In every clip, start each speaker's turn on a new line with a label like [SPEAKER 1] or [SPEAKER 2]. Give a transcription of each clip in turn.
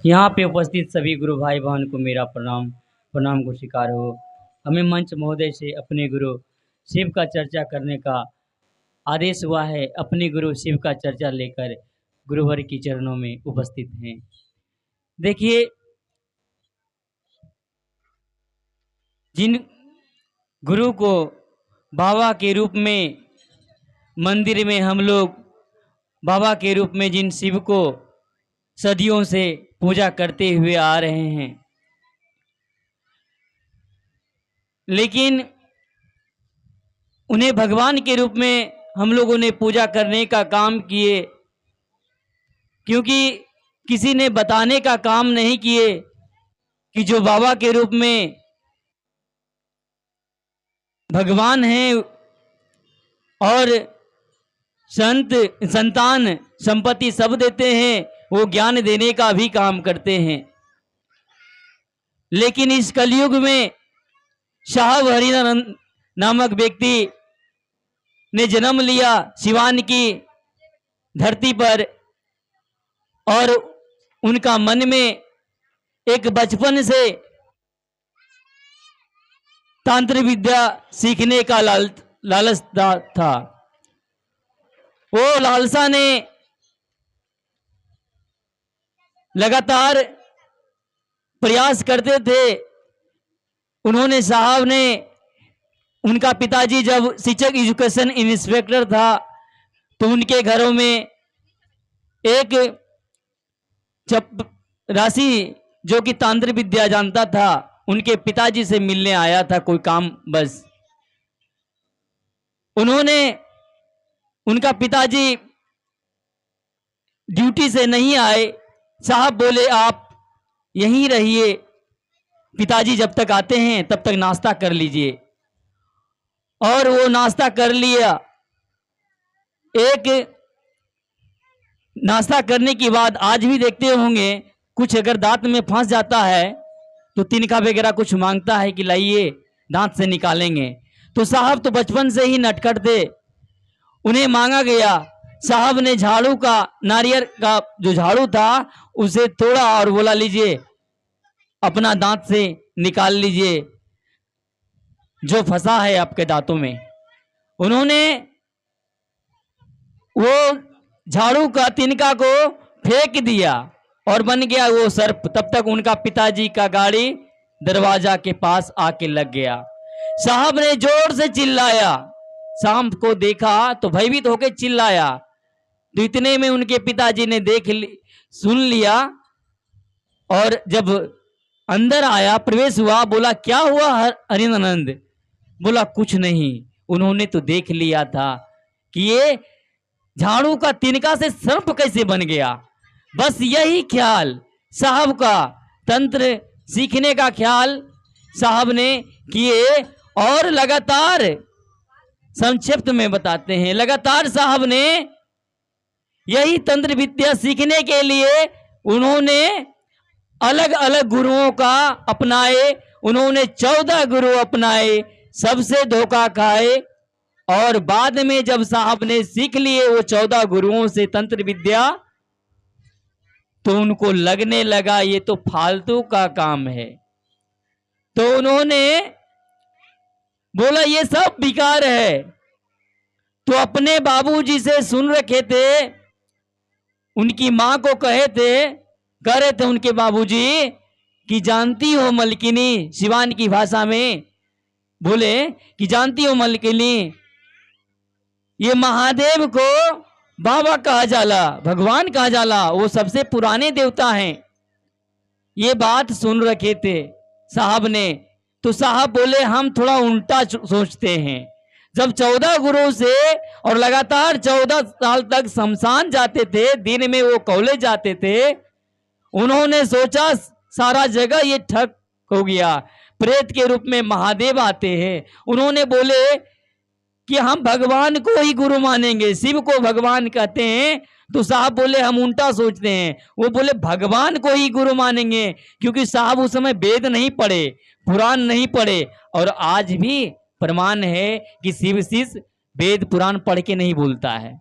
[SPEAKER 1] यहाँ पे उपस्थित सभी गुरु भाई बहन को मेरा प्रणाम प्रणाम को स्वीकार हो। हमें मंच महोदय से अपने गुरु शिव का चर्चा करने का आदेश हुआ है। अपने गुरु शिव का चर्चा लेकर गुरुवर के चरणों में उपस्थित हैं। देखिए, जिन गुरु को बाबा के रूप में मंदिर में हम लोग बाबा के रूप में जिन शिव को सदियों से पूजा करते हुए आ रहे हैं, लेकिन उन्हें भगवान के रूप में हम लोगों ने पूजा करने का काम किए, क्योंकि किसी ने बताने का काम नहीं किए कि जो बाबा के रूप में भगवान हैं और संतान संपत्ति सब देते हैं, वो ज्ञान देने का भी काम करते हैं। लेकिन इस कलयुग में साहब हरिनानंद नामक व्यक्ति ने जन्म लिया सिवान की धरती पर, और उनका मन में एक बचपन से तंत्र विद्या सीखने का लालच था। वो लालसा ने लगातार प्रयास करते थे। उन्होंने साहब ने, उनका पिताजी जब शिक्षक एजुकेशन इंस्पेक्टर था, तो उनके घरों में एक राशि जो कि तांत्रिक विद्या जानता था, उनके पिताजी से मिलने आया था कोई काम बस। उन्होंने, उनका पिताजी ड्यूटी से नहीं आए। साहब बोले आप यहीं रहिए, पिताजी जब तक आते हैं तब तक नाश्ता कर लीजिए। और वो नाश्ता कर लिया। एक नाश्ता करने के बाद आज भी देखते होंगे, कुछ अगर दांत में फंस जाता है तो तिनका वगैरह कुछ मांगता है कि लाइए दांत से निकालेंगे। तो साहब तो बचपन से ही नटखट थे, उन्हें मांगा गया। साहब ने झाड़ू का, नारियल का जो झाड़ू था उसे तोड़ा और बोला लीजिए अपना दांत से निकाल लीजिए जो फंसा है आपके दांतों में। उन्होंने वो झाड़ू का तिनका को फेंक दिया और बन गया वो सर्प। तब तक उनका पिताजी का गाड़ी दरवाजा के पास आके लग गया। साहब ने जोर से चिल्लाया, शाम को देखा तो भयभीत होकर चिल्लाया। तो इतने में उनके पिताजी ने सुन लिया, और जब अंदर आया, प्रवेश हुआ, बोला क्या हुआ हरिनानंद? बोला कुछ नहीं, उन्होंने तो देख लिया था कि ये झाड़ू का तिनका से सर्प कैसे बन गया। बस यही ख्याल साहब का, तंत्र सीखने का ख्याल साहब ने किए। और लगातार, संक्षिप्त में बताते हैं, लगातार साहब ने यही तंत्र विद्या सीखने के लिए उन्होंने अलग अलग गुरुओं का अपनाए। उन्होंने 14 गुरु अपनाए, सबसे धोखा खाए। और बाद में जब साहब ने सीख लिए वो 14 गुरुओं से तंत्र विद्या, तो उनको लगने लगा ये तो फालतू का काम है। तो उन्होंने बोला ये सब बेकार है। तो अपने बाबूजी से सुन रखे थे, उनकी मां को कह रहे थे उनके बाबूजी कि जानती हो मलकिनी, सिवान की भाषा में बोले कि जानती हो मलकिनी, ये महादेव को बाबा कहा जाला, भगवान कहा जाला, वो सबसे पुराने देवता हैं। ये बात सुन रखे थे साहब ने। तो साहब बोले हम थोड़ा उल्टा सोचते हैं। जब 14 गुरु से और लगातार 14 साल तक शमशान जाते थे, दिन में वो कॉलेज जाते थे, उन्होंने सोचा सारा जगह ये ठग हो गया, प्रेत के रूप में महादेव आते हैं। उन्होंने बोले कि हम भगवान को ही गुरु मानेंगे, शिव को भगवान कहते हैं। तो साहब बोले हम उल्टा सोचते हैं। वो बोले भगवान को ही गुरु मानेंगे, क्योंकि साहब उस समय वेद नहीं पढ़े, पुराण नहीं पढ़े। और आज भी प्रमाण है कि शिव शिष्य वेद पुराण पढ़ के नहीं बोलता है,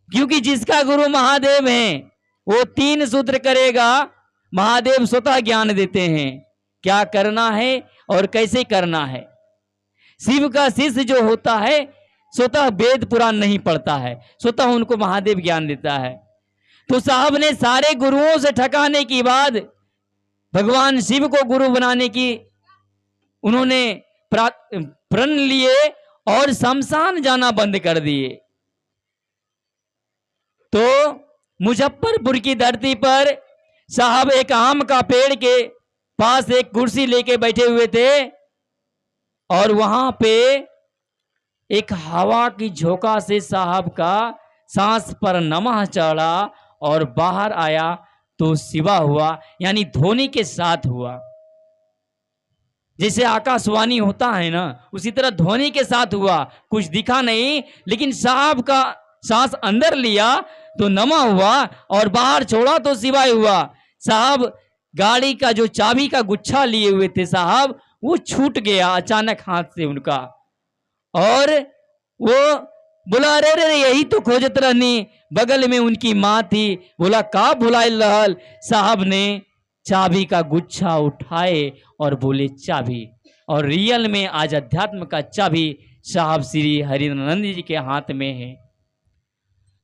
[SPEAKER 1] क्योंकि जिसका गुरु महादेव है वो 3 सूत्र करेगा महादेव स्वतः ज्ञान देते हैं क्या करना है और कैसे करना है। शिव का शिष्य जो होता है स्वतः वेद पुराण नहीं पढ़ता है, स्वतः उनको महादेव ज्ञान देता है। तो साहब ने सारे गुरुओं से ठकाने के बाद भगवान शिव को गुरु बनाने की उन्होंने प्रण लिए और शमशान जाना बंद कर दिए। तो मुजफ्फरपुर की धरती पर साहब एक आम का पेड़ के पास एक कुर्सी लेके बैठे हुए थे और वहां पे एक हवा की झोंका से साहब का सांस पर नमः चढ़ा और बाहर आया तो शिवा हुआ, यानी ध्वनि के साथ हुआ। जैसे आकाशवाणी होता है ना, उसी तरह ध्वनि के साथ हुआ। कुछ दिखा नहीं, लेकिन साहब का सांस अंदर लिया तो नमः हुआ और बाहर छोड़ा तो शिवाय हुआ। साहब गाड़ी का जो चाबी का गुच्छा लिए हुए थे साहब, वो छूट गया अचानक हाथ से उनका, और वो बोला अरे रे यही तो खोजत रहनी। बगल में उनकी माँ थी, बोला का भुलाइल रहल। साहब ने चाबी का गुच्छा उठाए और बोले चाबी, और रियल में आज अध्यात्म का चाबी साहब श्री हरिनंद जी के हाथ में है।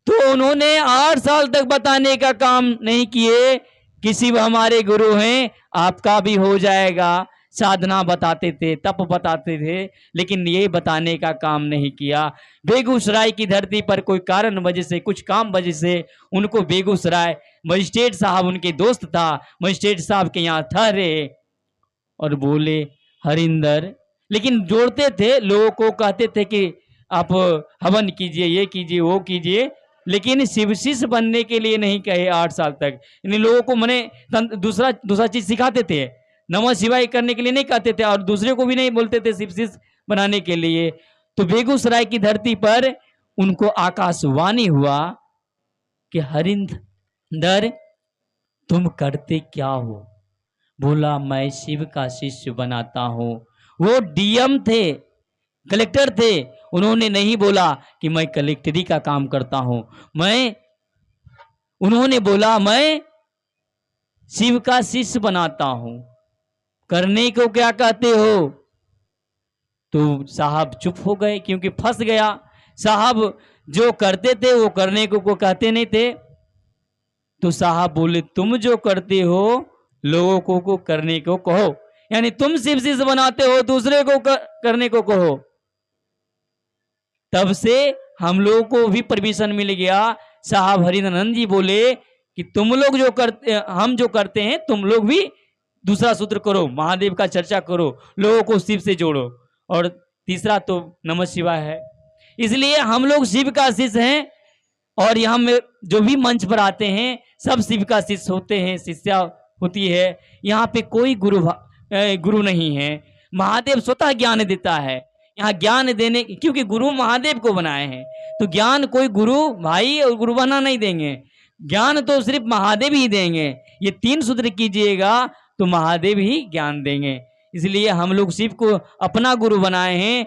[SPEAKER 1] तो उन्होंने 8 साल तक बताने का काम नहीं किए कि शिव हमारे गुरु हैं, आपका भी हो जाएगा। साधना बताते थे, तप बताते थे, लेकिन ये बताने का काम नहीं किया। बेगूसराय की धरती पर कोई कारण वजह से, कुछ काम वजह से उनको बेगूसराय मजिस्ट्रेट साहब, उनके दोस्त था, मजिस्ट्रेट साहब के यहाँ ठहरे और बोले हरिंदर, लेकिन जोड़ते थे लोगों को, कहते थे कि आप हवन कीजिए, ये कीजिए, वो कीजिए, लेकिन शिव शिष्य बनने के लिए नहीं कहे 8 साल तक। इन लोगों को मैंने दूसरा चीज सिखाते थे, नमः शिवाय करने के लिए नहीं कहते थे, और दूसरे को भी नहीं बोलते थे शिव शिष्य बनाने के लिए। तो बेगूसराय की धरती पर उनको आकाशवाणी हुआ कि हरिंदर तुम करते क्या हो? बोला मैं शिव का शिष्य बनाता हूं। वो डीएम थे, कलेक्टर थे, उन्होंने नहीं बोला कि मैं कलेक्टरी का काम करता हूं, उन्होंने बोला मैं शिव का शिष्य बनाता हूं। करने को क्या कहते हो? तो साहब चुप हो गए, क्योंकि फंस गया। साहब जो करते थे वो करने को कहते नहीं थे। तो साहब बोले तुम जो करते हो लोगों को करने को कहो, यानी तुम शिव शिष्य बनाते हो, दूसरे को करने को कहो। तब से हम लोगों को भी परमिशन मिल गया। साहब हरिनंद जी बोले कि तुम लोग जो करते, हम जो करते हैं तुम लोग भी दूसरा सूत्र करो, महादेव का चर्चा करो, लोगों को शिव से जोड़ो, और तीसरा तो नमः शिवाय है। इसलिए हम लोग शिव का शिष्य हैं, और यहाँ में जो भी मंच पर आते हैं सब शिव का शिष्य होते हैं, शिष्या होती है। यहाँ पे कोई गुरु नहीं है, महादेव स्वतः ज्ञान देता है। यहाँ ज्ञान देने, क्योंकि गुरु महादेव को बनाए हैं, तो ज्ञान कोई गुरु भाई और गुरु बना नहीं देंगे, ज्ञान तो सिर्फ महादेव ही देंगे। ये 3 सूत्र कीजिएगा तो महादेव ही ज्ञान देंगे। इसलिए हम लोग शिव को अपना गुरु बनाए हैं।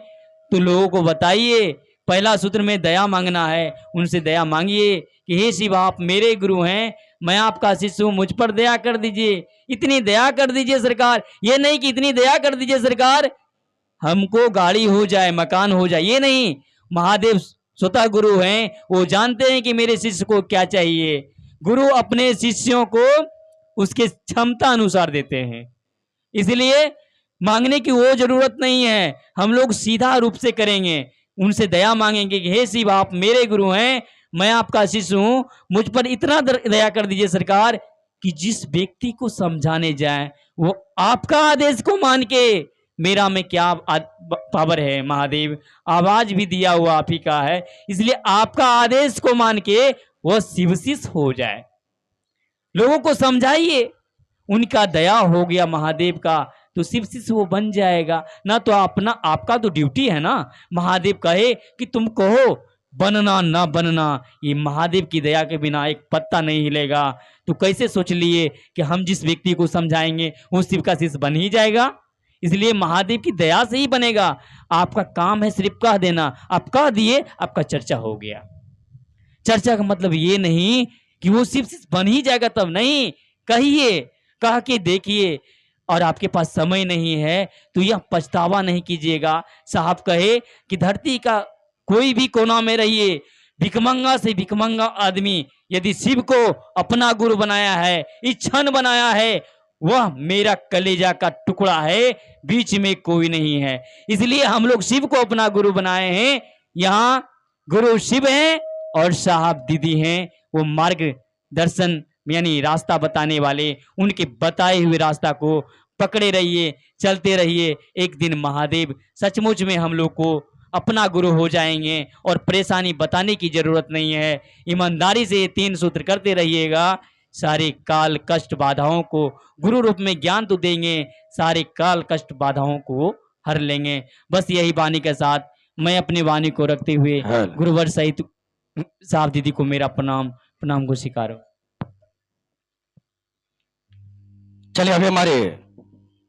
[SPEAKER 1] तो लोगों को बताइए, पहला सूत्र में दया मांगना है, उनसे दया मांगिए कि हे शिव आप मेरे गुरु हैं, मैं आपका शिष्य हूं, मुझ पर दया कर दीजिए, इतनी दया कर दीजिए सरकार। ये नहीं कि इतनी दया कर दीजिए सरकार हमको गाड़ी हो जाए, मकान हो जाए, ये नहीं। महादेव स्वतः गुरु हैं, वो जानते हैं कि मेरे शिष्य को क्या चाहिए। गुरु अपने शिष्यों को उसके क्षमता अनुसार देते हैं, इसलिए मांगने की वो जरूरत नहीं है। हम लोग सीधा रूप से करेंगे, उनसे दया मांगेंगे कि हे शिव आप मेरे गुरु हैं, मैं आपका शिष्य हूं, मुझ पर इतना दया कर दीजिए सरकार कि जिस व्यक्ति को समझाने जाए वो आपका आदेश को मान के, मेरा में क्या पावर है महादेव, आवाज भी दिया हुआ आप ही का है, इसलिए आपका आदेश को मान के वह शिव शिष्य हो जाए। लोगों को समझाइए, उनका दया हो गया महादेव का तो शिव शिष्य वो बन जाएगा ना। तो अपना आपका तो ड्यूटी है ना, महादेव कहे कि तुम कहो बनना ना बनना, ये महादेव की दया के बिना एक पत्ता नहीं हिलेगा। तो कैसे सोच लिए कि हम जिस व्यक्ति को समझाएंगे वो शिव का शिष्य बन ही जाएगा? इसलिए महादेव की दया से ही बनेगा। आपका काम है सिर्फ कह देना, आप कह दिए आपका चर्चा हो गया। चर्चा का मतलब ये नहीं कि वो शिव शिष्य बन ही जाएगा, तब नहीं, कहिए कह के देखिए और आपके पास समय नहीं है तो यह पछतावा नहीं कीजिएगा। साहब कहे कि धरती का कोई भी कोना में रहिए, भिखमंगा से भिखमंगा आदमी यदि शिव को अपना गुरु बनाया है, इच्छन बनाया है, वह मेरा कलेजा का टुकड़ा है, बीच में कोई नहीं है। इसलिए हम लोग शिव को अपना गुरु बनाए हैं। यहाँ गुरु शिव हैं और साहब दीदी हैं, वो मार्ग दर्शन यानी रास्ता बताने वाले। उनके बताए हुए रास्ता को पकड़े रहिए, चलते रहिए। एक दिन महादेव सचमुच में हम लोग को अपना गुरु हो जाएंगे और परेशानी बताने की जरूरत नहीं है। ईमानदारी से ये 3 सूत्र करते रहिएगा, सारे काल कष्ट बाधाओं को गुरु रूप में ज्ञान तो देंगे, सारे काल कष्ट बाधाओं को हर लेंगे। बस यही वाणी के साथ मैं अपनी वाणी को रखते हुए गुरुवर सहित साहब दीदी को मेरा प्रणाम को स्वीकारो।
[SPEAKER 2] चलिए अभी हमारे